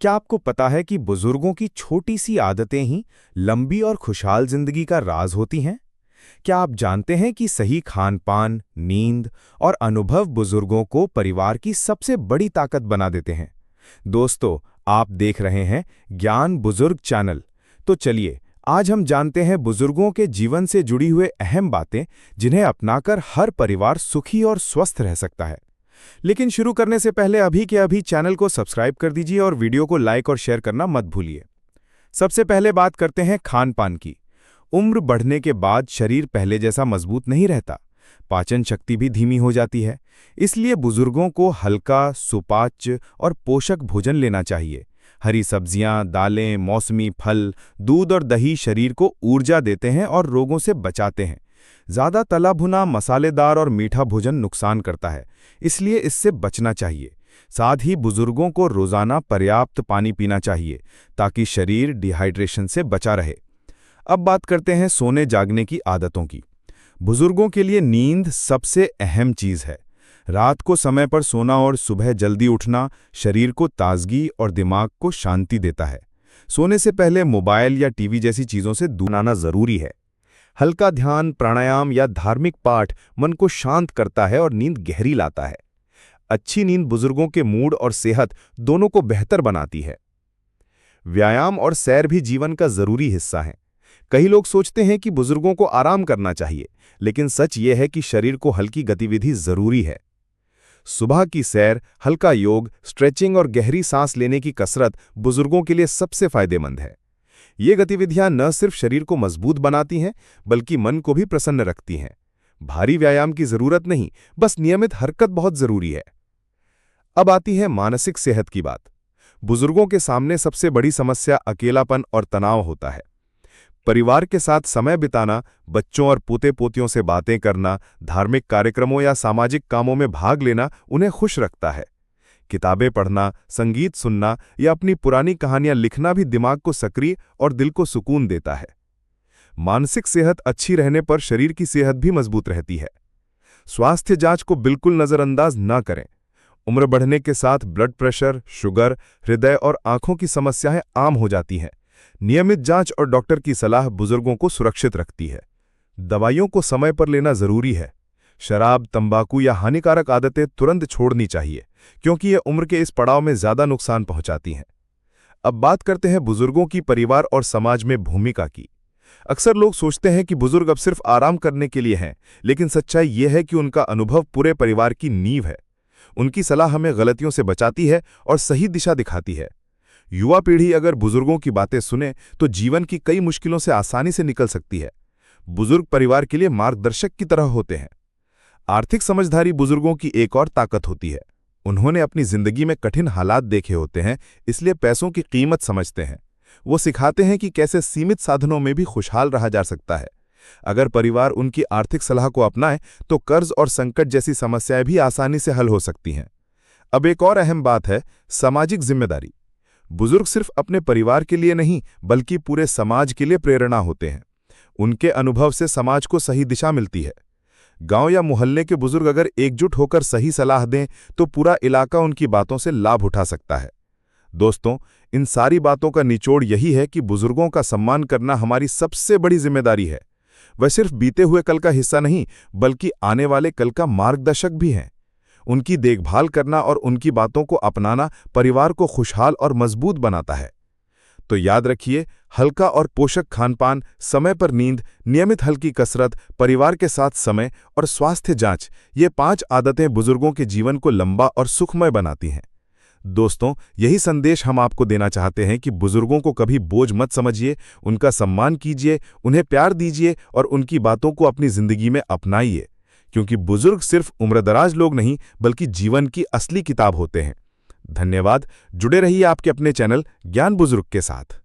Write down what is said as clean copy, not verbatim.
क्या आपको पता है कि बुजुर्गों की छोटी सी आदतें ही लंबी और खुशहाल जिंदगी का राज होती हैं? क्या आप जानते हैं कि सही खान-पान, नींद और अनुभव बुजुर्गों को परिवार की सबसे बड़ी ताकत बना देते हैं? दोस्तों, आप देख रहे हैं ज्ञान बुजुर्ग चैनल। तो चलिए, आज हम जानते हैं बुजुर्गों के जीवन से जुड़ी हुए अहम बातें, जिन्हें अपनाकर हर परिवार सुखी और स्वस्थ रह सकता है। लेकिन शुरू करने से पहले अभी के अभी चैनल को सब्सक्राइब कर दीजिए और वीडियो को लाइक और शेयर करना मत भूलिए। सबसे पहले बात करते हैं खान-पान की। उम्र बढ़ने के बाद शरीर पहले जैसा मजबूत नहीं रहता। पाचन शक्ति भी धीमी हो जाती है। इसलिए बुजुर्गों को हल्का, सुपाच्य और पोषक भोजन लेना चाहिए। हरी सब्जियां, दालें, मौसमी फल, दूध और दही शरीर को ऊर्जा देते हैं और रोगों से बचाते हैं। ज़्यादा तला भुना, मसालेदार और मीठा भोजन नुकसान करता है, इसलिए इससे बचना चाहिए। साथ ही बुजुर्गों को रोज़ाना पर्याप्त पानी पीना चाहिए ताकि शरीर डिहाइड्रेशन से बचा रहे। अब बात करते हैं सोने जागने की आदतों की। बुजुर्गों के लिए नींद सबसे अहम चीज़ है। रात को समय पर सोना और सुबह जल्दी उठना शरीर को ताजगी और दिमाग को शांति देता है। सोने से पहले मोबाइल या टीवी जैसी चीज़ों से दूर आना ज़रूरी है। हल्का ध्यान, प्राणायाम या धार्मिक पाठ मन को शांत करता है और नींद गहरी लाता है। अच्छी नींद बुजुर्गों के मूड और सेहत दोनों को बेहतर बनाती है। व्यायाम और सैर भी जीवन का जरूरी हिस्सा है। कई लोग सोचते हैं कि बुजुर्गों को आराम करना चाहिए, लेकिन सच ये है कि शरीर को हल्की गतिविधि जरूरी है। सुबह की सैर, हल्का योग, स्ट्रेचिंग और गहरी सांस लेने की कसरत बुजुर्गों के लिए सबसे फायदेमंद है। ये गतिविधियां न सिर्फ शरीर को मजबूत बनाती हैं, बल्कि मन को भी प्रसन्न रखती हैं। भारी व्यायाम की जरूरत नहीं, बस नियमित हरकत बहुत जरूरी है। अब आती है मानसिक सेहत की बात। बुजुर्गों के सामने सबसे बड़ी समस्या अकेलापन और तनाव होता है। परिवार के साथ समय बिताना, बच्चों और पोते-पोतियों से बातें करना, धार्मिक कार्यक्रमों या सामाजिक कामों में भाग लेना उन्हें खुश रखता है। किताबें पढ़ना, संगीत सुनना या अपनी पुरानी कहानियां लिखना भी दिमाग को सक्रिय और दिल को सुकून देता है। मानसिक सेहत अच्छी रहने पर शरीर की सेहत भी मजबूत रहती है। स्वास्थ्य जांच को बिल्कुल नजरअंदाज न करें। उम्र बढ़ने के साथ ब्लड प्रेशर, शुगर, हृदय और आंखों की समस्याएं आम हो जाती हैं। नियमित जांच और डॉक्टर की सलाह बुजुर्गों को सुरक्षित रखती है। दवाइयों को समय पर लेना जरूरी है। शराब, तंबाकू या हानिकारक आदतें तुरंत छोड़नी चाहिए, क्योंकि ये उम्र के इस पड़ाव में ज्यादा नुकसान पहुंचाती हैं। अब बात करते हैं बुजुर्गों की परिवार और समाज में भूमिका की। अक्सर लोग सोचते हैं कि बुजुर्ग अब सिर्फ आराम करने के लिए हैं, लेकिन सच्चाई ये है कि उनका अनुभव पूरे परिवार की नींव है। उनकी सलाह हमें गलतियों से बचाती है और सही दिशा दिखाती है। युवा पीढ़ी अगर बुजुर्गों की बातें सुने तो जीवन की कई मुश्किलों से आसानी से निकल सकती है। बुजुर्ग परिवार के लिए मार्गदर्शक की तरह होते हैं। आर्थिक समझदारी बुजुर्गों की एक और ताकत होती है। उन्होंने अपनी जिंदगी में कठिन हालात देखे होते हैं, इसलिए पैसों की कीमत समझते हैं। वो सिखाते हैं कि कैसे सीमित साधनों में भी खुशहाल रहा जा सकता है। अगर परिवार उनकी आर्थिक सलाह को अपनाए तो कर्ज और संकट जैसी समस्याएं भी आसानी से हल हो सकती हैं। अब एक और अहम बात है सामाजिक जिम्मेदारी। बुजुर्ग सिर्फ अपने परिवार के लिए नहीं, बल्कि पूरे समाज के लिए प्रेरणा होते हैं। उनके अनुभव से समाज को सही दिशा मिलती है। गांव या मोहल्ले के बुजुर्ग अगर एकजुट होकर सही सलाह दें तो पूरा इलाका उनकी बातों से लाभ उठा सकता है। दोस्तों, इन सारी बातों का निचोड़ यही है कि बुजुर्गों का सम्मान करना हमारी सबसे बड़ी जिम्मेदारी है। वह सिर्फ बीते हुए कल का हिस्सा नहीं, बल्कि आने वाले कल का मार्गदर्शक भी हैं। उनकी देखभाल करना और उनकी बातों को अपनाना परिवार को खुशहाल और मजबूत बनाता है। तो याद रखिए, हल्का और पोषक खानपान, समय पर नींद, नियमित हल्की कसरत, परिवार के साथ समय और स्वास्थ्य जांच, ये 5 आदतें बुजुर्गों के जीवन को लंबा और सुखमय बनाती हैं। दोस्तों, यही संदेश हम आपको देना चाहते हैं कि बुजुर्गों को कभी बोझ मत समझिए, उनका सम्मान कीजिए, उन्हें प्यार दीजिए और उनकी बातों को अपनी जिंदगी में अपनाइए, क्योंकि बुजुर्ग सिर्फ उम्रदराज लोग नहीं, बल्कि जीवन की असली किताब होते हैं। धन्यवाद। जुड़े रहिए आपके अपने चैनल ज्ञान बुजुर्ग के साथ।